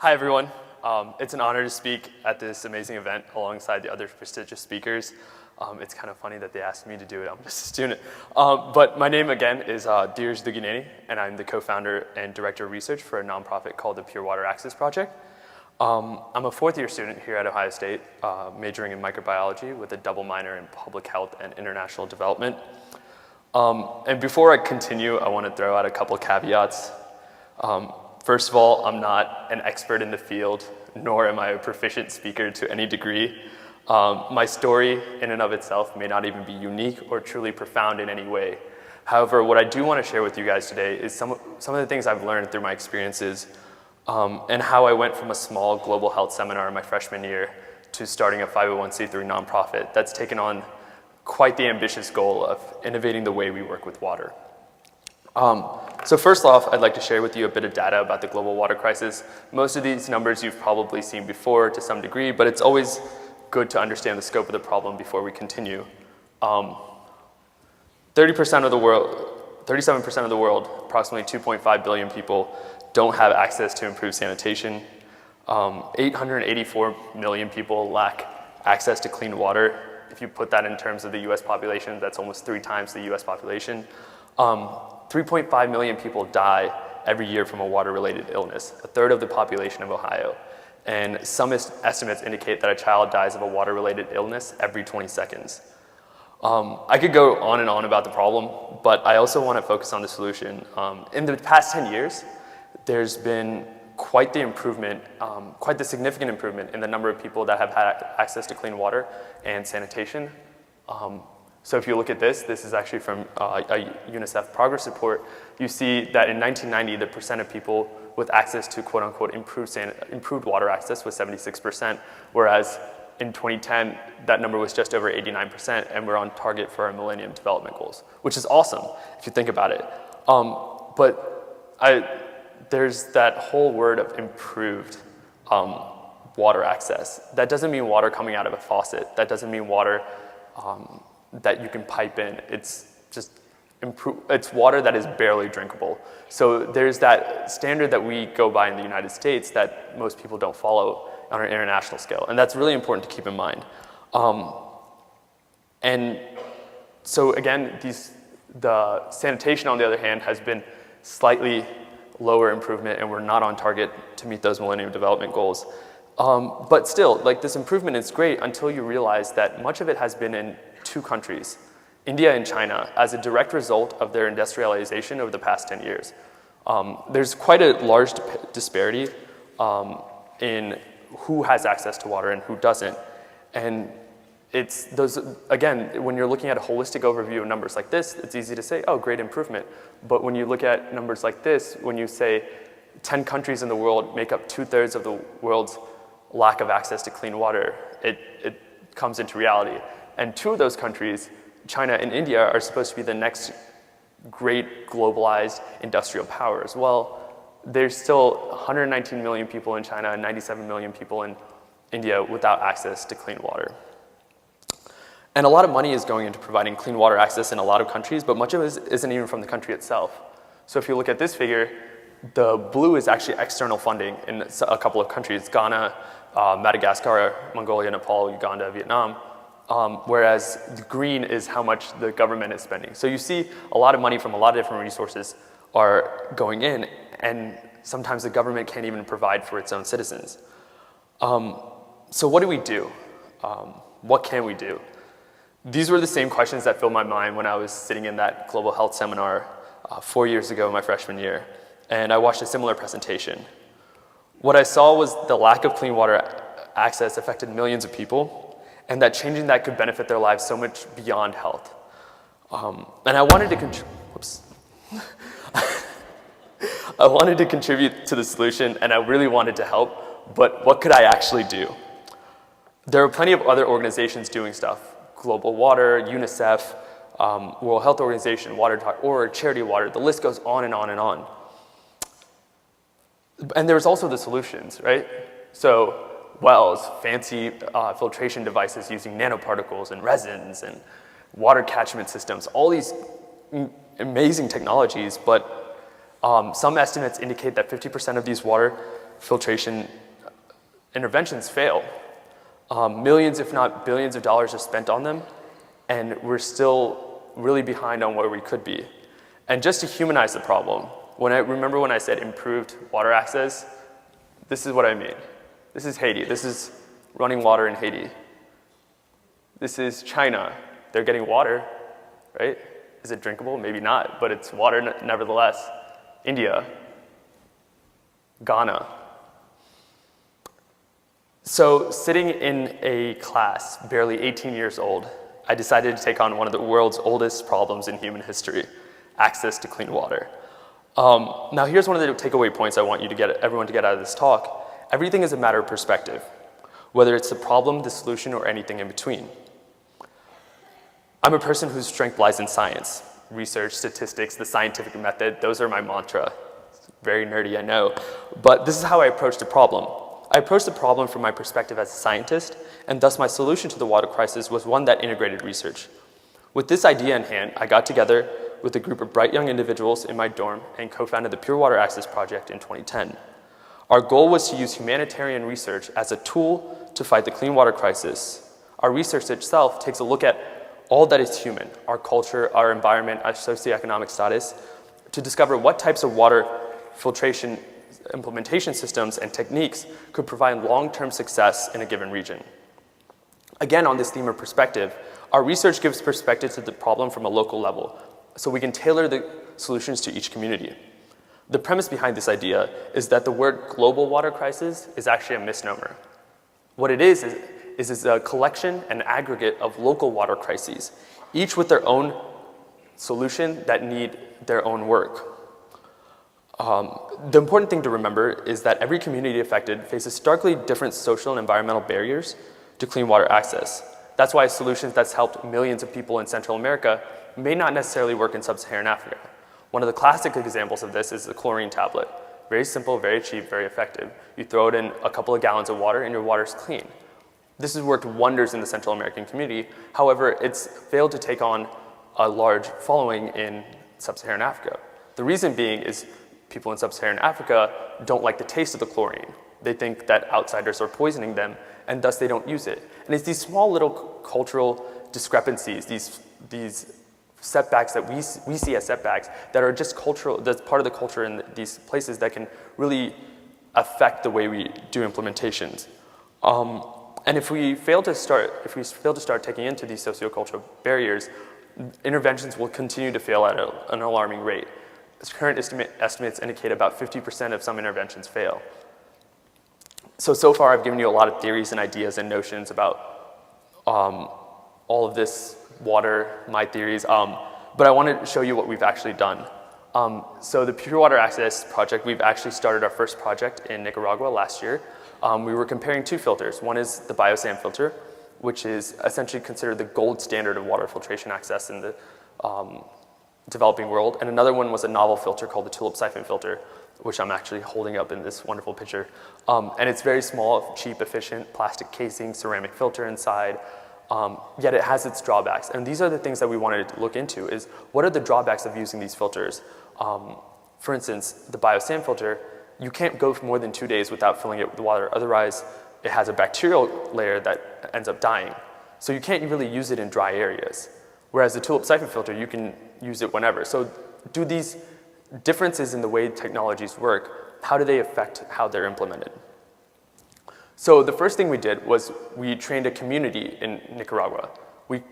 Hi, everyone. It's an honor to speak at this amazing event alongside the other prestigious speakers. It's kind of funny that they asked me to do it. I'm just a student. But my name, again, is Dheeraj Duggineni, and I'm the co-founder and director of research for a nonprofit called the Pure Water Access Project. I'm a fourth-year student here at Ohio State, majoring in microbiology with a double minor in public health and international development. And before I continue, I want to throw out a couple of caveats. First of all, I'm not an expert in the field, nor am I a proficient speaker to any degree. My story in and of itself may not even be unique or truly profound in any way. However, what I do want to share with you guys today is some of the things I've learned through my experiences and how I went from a small global health seminar in my freshman year to starting a 501c3 nonprofit that's taken on quite the ambitious goal of innovating the way we work with water. So first off, I'd like to share with you a bit of data about the global water crisis. Most of these numbers you've probably seen before to some degree, but it's always good to understand the scope of the problem before we continue. 37% of the world, approximately 2.5 billion people, don't have access to improved sanitation. 884 million people lack access to clean water. If you put that in terms of the US population, that's almost 3 times the US population. 3.5 million people die every year from a water-related illness, a third of the population of Ohio. And some estimates indicate that a child dies of a water-related illness every 20 seconds. I could go on and on about the problem, but I also want to focus on the solution. In the past 10 years, there's been quite the significant improvement in the number of people that have had access to clean water and sanitation. So if you look at this is actually from a UNICEF progress report. You see that in 1990, the percent of people with access to quote unquote improved water access was 76%, whereas in 2010, that number was just over 89%, and we're on target for our Millennium Development Goals, which is awesome if you think about it. There's that whole word of improved water access. That doesn't mean water coming out of a faucet. That doesn't mean water that you can pipe in. It's just it's water that is barely drinkable. So there's that standard that we go by in the United States that most people don't follow on an international scale. And that's really important to keep in mind. And so again, the sanitation, on the other hand, has been slightly lower improvement, and we're not on target to meet those Millennium Development Goals. But still, like, this improvement is great until you realize that much of it has been in 2 countries, India and China, as a direct result of their industrialization over the past 10 years. There's quite a large disparity in who has access to water and who doesn't. And it's those, again, when you're looking at a holistic overview of numbers like this, it's easy to say, oh, great improvement. But when you look at numbers like this, when you say 10 countries in the world make up 2/3 of the world's lack of access to clean water, it comes into reality. And 2 of those countries, China and India, are supposed to be the next great globalized industrial powers. Well, there's still 119 million people in China and 97 million people in India without access to clean water. And a lot of money is going into providing clean water access in a lot of countries, but much of it isn't even from the country itself. So if you look at this figure, the blue is actually external funding in a couple of countries, Ghana, Madagascar, Mongolia, Nepal, Uganda, Vietnam, whereas the green is how much the government is spending. So you see a lot of money from a lot of different resources are going in, and sometimes the government can't even provide for its own citizens. So what do we do? What can we do? These were the same questions that filled my mind when I was sitting in that global health seminar 4 years ago, my freshman year, and I watched a similar presentation. What I saw was the lack of clean water access affected millions of people, and that changing that could benefit their lives so much beyond health. And I wanted to contribute to the solution, and I really wanted to help, but what could I actually do? There are plenty of other organizations doing stuff. Global Water, UNICEF, World Health Organization, Water.org, Charity Water, the list goes on and on and on. And there's also the solutions, right? So wells, fancy filtration devices using nanoparticles and resins and water catchment systems, all these amazing technologies, but Some estimates indicate that 50% of these water filtration interventions fail. Millions, if not billions of dollars are spent on them, and we're still really behind on where we could be. And just to humanize the problem, remember when I said improved water access, this is what I mean. This is Haiti. This is running water in Haiti. This is China. They're getting water, right? Is it drinkable? Maybe not, but it's water nevertheless. India, Ghana. So sitting in a class, barely 18 years old, I decided to take on one of the world's oldest problems in human history, access to clean water. Now here's one of the takeaway points I want everyone to get out of this talk. Everything is a matter of perspective, whether it's the problem, the solution, or anything in between. I'm a person whose strength lies in science, research, statistics, the scientific method. Those are my mantra. It's very nerdy, I know. But this is how I approach the problem. I approached the problem from my perspective as a scientist, and thus my solution to the water crisis was one that integrated research. With this idea in hand, I got together with a group of bright young individuals in my dorm and co-founded the Pure Water Access Project in 2010. Our goal was to use humanitarian research as a tool to fight the clean water crisis. Our research itself takes a look at all that is human, our culture, our environment, our socioeconomic status, to discover what types of water filtration implementation systems and techniques could provide long-term success in a given region. Again, on this theme of perspective, our research gives perspective to the problem from a local level, so we can tailor the solutions to each community. The premise behind this idea is that the word global water crisis is actually a misnomer. What it is a collection and aggregate of local water crises, each with their own solution that need their own work. The important thing to remember is that every community affected faces starkly different social and environmental barriers to clean water access. That's why solutions that's helped millions of people in Central America may not necessarily work in Sub-Saharan Africa. One of the classic examples of this is the chlorine tablet. Very simple, very cheap, very effective. You throw it in a couple of gallons of water and your water's clean. This has worked wonders in the Central American community. However, it's failed to take on a large following in Sub-Saharan Africa. The reason being is people in Sub-Saharan Africa don't like the taste of the chlorine. They think that outsiders are poisoning them, and thus they don't use it. And it's these small little cultural discrepancies, these setbacks that we see as setbacks that are just cultural, that's part of the culture in these places that can really affect the way we do implementations. And if we fail to start taking into these sociocultural barriers, interventions will continue to fail at an alarming rate. As current estimates indicate, about 50% of some interventions fail. So far I've given you a lot of theories and ideas and notions about all of this water, my theories, but I want to show you what we've actually done. So the Pure Water Access Project, we've actually started our first project in Nicaragua last year. We were comparing two filters. One is the biosand filter, which is essentially considered the gold standard of water filtration access in the developing world. And another one was a novel filter called the tulip siphon filter, which I'm actually holding up in this wonderful picture. And it's very small, cheap, efficient, plastic casing, ceramic filter inside, yet it has its drawbacks. And these are the things that we wanted to look into is what are the drawbacks of using these filters? For instance, the biosand filter, you can't go for more than 2 days without filling it with water. Otherwise, it has a bacterial layer that ends up dying. So you can't really use it in dry areas. Whereas the tulip siphon filter, you can use it whenever. So do these differences in the way technologies work, how do they affect how they're implemented? So the first thing we did was we trained a community in Nicaragua. We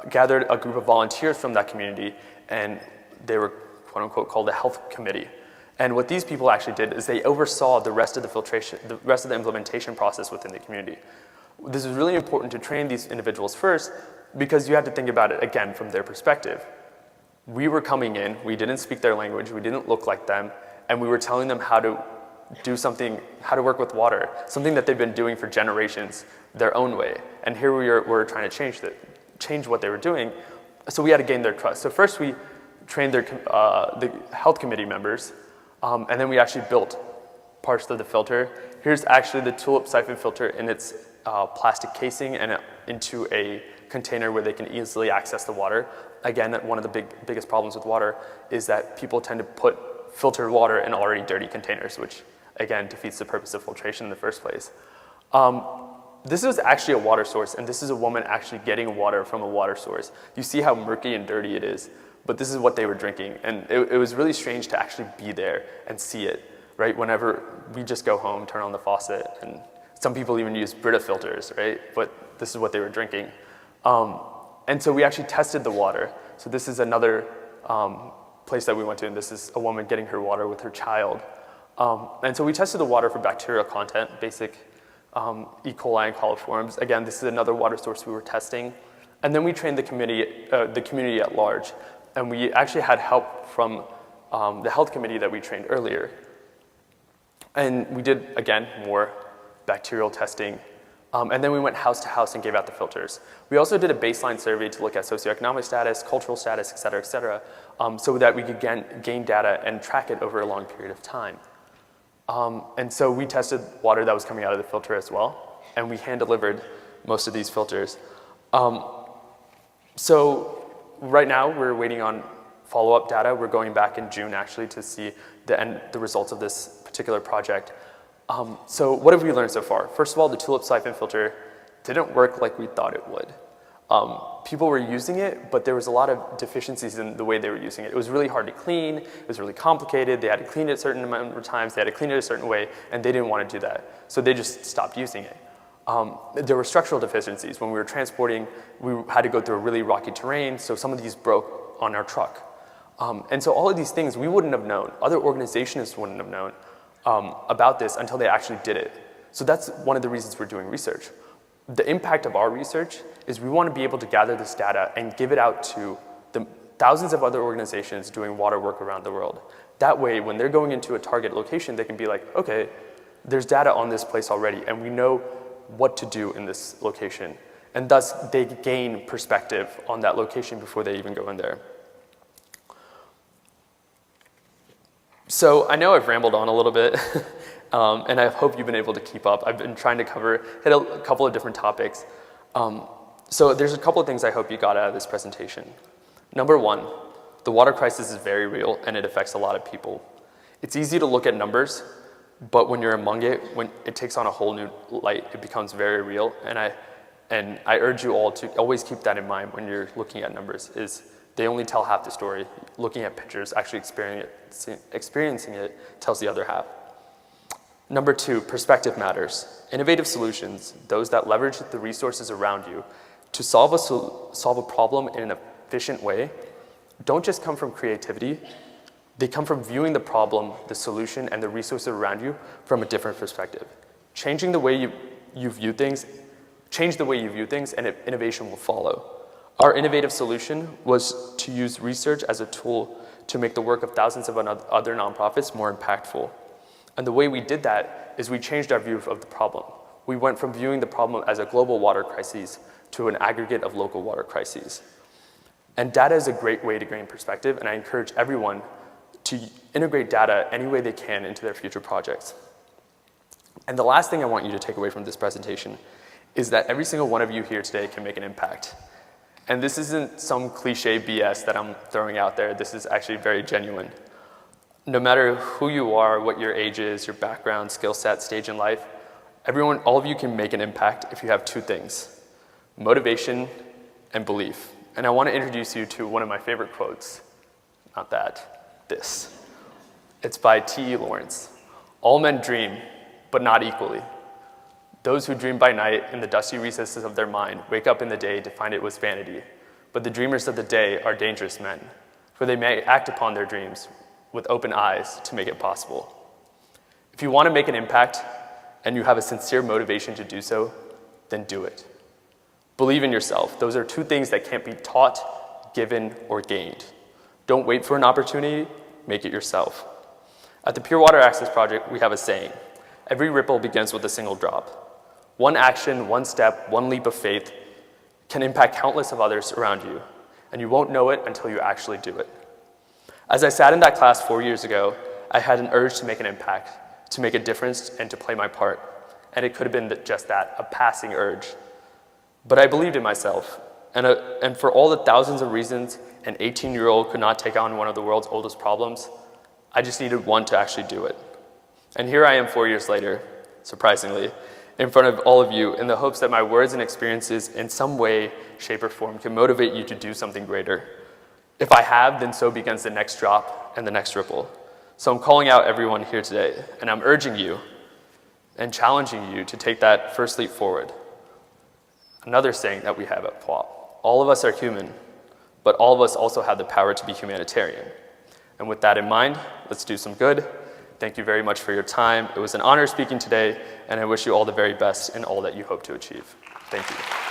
gathered a group of volunteers from that community, and they were, quote unquote, called a health committee. And what these people actually did is they oversaw the rest of the implementation process within the community. This is really important to train these individuals first because you have to think about it, again, from their perspective. We were coming in, we didn't speak their language, we didn't look like them, and we were telling them how to do something, how to work with water, something that they've been doing for generations their own way. And here we're trying to change what they were doing, so we had to gain their trust. So first we trained the health committee members, and then we actually built parts of the filter. Here's actually the tulip siphon filter in its plastic casing and into a container where they can easily access the water. Again, one of the biggest problems with water is that people tend to put filtered water in already dirty containers, which again defeats the purpose of filtration in the first place. This is actually a water source, and this is a woman actually getting water from a water source. You see how murky and dirty it is, but this is what they were drinking. And it was really strange to actually be there and see it, right? Whenever we just go home, turn on the faucet, and some people even use Brita filters, right? But this is what they were drinking. And so we actually tested the water. So this is another place that we went to, and this is a woman getting her water with her child. And so we tested the water for bacterial content, basic E. coli and coliforms. Again, this is another water source we were testing. And then we trained the community at large. And we actually had help from the health committee that we trained earlier. And we did, again, more bacterial testing. And then we went house to house and gave out the filters. We also did a baseline survey to look at socioeconomic status, cultural status, et cetera, so that we could gain data and track it over a long period of time. And so we tested water that was coming out of the filter as well, and we hand-delivered most of these filters. So right now, we're waiting on follow-up data. We're going back in June, actually, to see the results of this particular project. So what have we learned so far? First of all, the tulip siphon filter didn't work like we thought it would. People were using it, but there was a lot of deficiencies in the way they were using it. It was really hard to clean, it was really complicated, they had to clean it a certain amount of times, they had to clean it a certain way, and they didn't want to do that. So they just stopped using it. There were structural deficiencies. When we were transporting, we had to go through a really rocky terrain, so some of these broke on our truck. And so all of these things we wouldn't have known, other organizations wouldn't have known about this until they actually did it. So that's one of the reasons we're doing research. The impact of our research is we want to be able to gather this data and give it out to the thousands of other organizations doing water work around the world. That way, when they're going into a target location, they can be like, okay, there's data on this place already, and we know what to do in this location. And thus, they gain perspective on that location before they even go in there. So I know I've rambled on a little bit, and I hope you've been able to keep up. I've been trying to hit a couple of different topics. So there's a couple of things I hope you got out of this presentation. Number one, the water crisis is very real, and it affects a lot of people. It's easy to look at numbers, but when you're among it, when it takes on a whole new light, it becomes very real. And I urge you all to always keep that in mind when you're looking at numbers, is they only tell half the story. Looking at pictures, actually experiencing it tells the other half. Number two, perspective matters. Innovative solutions, those that leverage the resources around you to solve a problem in an efficient way, don't just come from creativity, they come from viewing the problem, the solution, and the resources around you from a different perspective. Change the way you view things, and innovation will follow. Our innovative solution was to use research as a tool to make the work of thousands of other nonprofits more impactful. And the way we did that is we changed our view of the problem. We went from viewing the problem as a global water crisis to an aggregate of local water crises. And data is a great way to gain perspective, and I encourage everyone to integrate data any way they can into their future projects. And the last thing I want you to take away from this presentation is that every single one of you here today can make an impact. And this isn't some cliche BS that I'm throwing out there. This is actually very genuine. No matter who you are, what your age is, your background, skill set, stage in life, all of you can make an impact if you have two things: motivation and belief. And I want to introduce you to one of my favorite quotes. Not that, this. It's by T.E. Lawrence. All men dream, but not equally. Those who dream by night in the dusty recesses of their mind wake up in the day to find it was vanity. But the dreamers of the day are dangerous men, for they may act upon their dreams with open eyes to make it possible. If you want to make an impact and you have a sincere motivation to do so, then do it. Believe in yourself. Those are two things that can't be taught, given, or gained. Don't wait for an opportunity, make it yourself. At the Pure Water Access Project, we have a saying: every ripple begins with a single drop. One action, one step, one leap of faith can impact countless of others around you, and you won't know it until you actually do it. As I sat in that class 4 years ago, I had an urge to make an impact, to make a difference, and to play my part. And it could have been just that, a passing urge. But I believed in myself, and for all the thousands of reasons an 18-year-old could not take on one of the world's oldest problems, I just needed one to actually do it. And here I am 4 years later, surprisingly, in front of all of you in the hopes that my words and experiences in some way, shape, or form can motivate you to do something greater. If I have, then so begins the next drop and the next ripple. So I'm calling out everyone here today, and I'm urging you and challenging you to take that first leap forward. Another saying that we have at PWOP, all of us are human, but all of us also have the power to be humanitarian. And with that in mind, let's do some good. Thank you very much for your time. It was an honor speaking today, and I wish you all the very best in all that you hope to achieve. Thank you.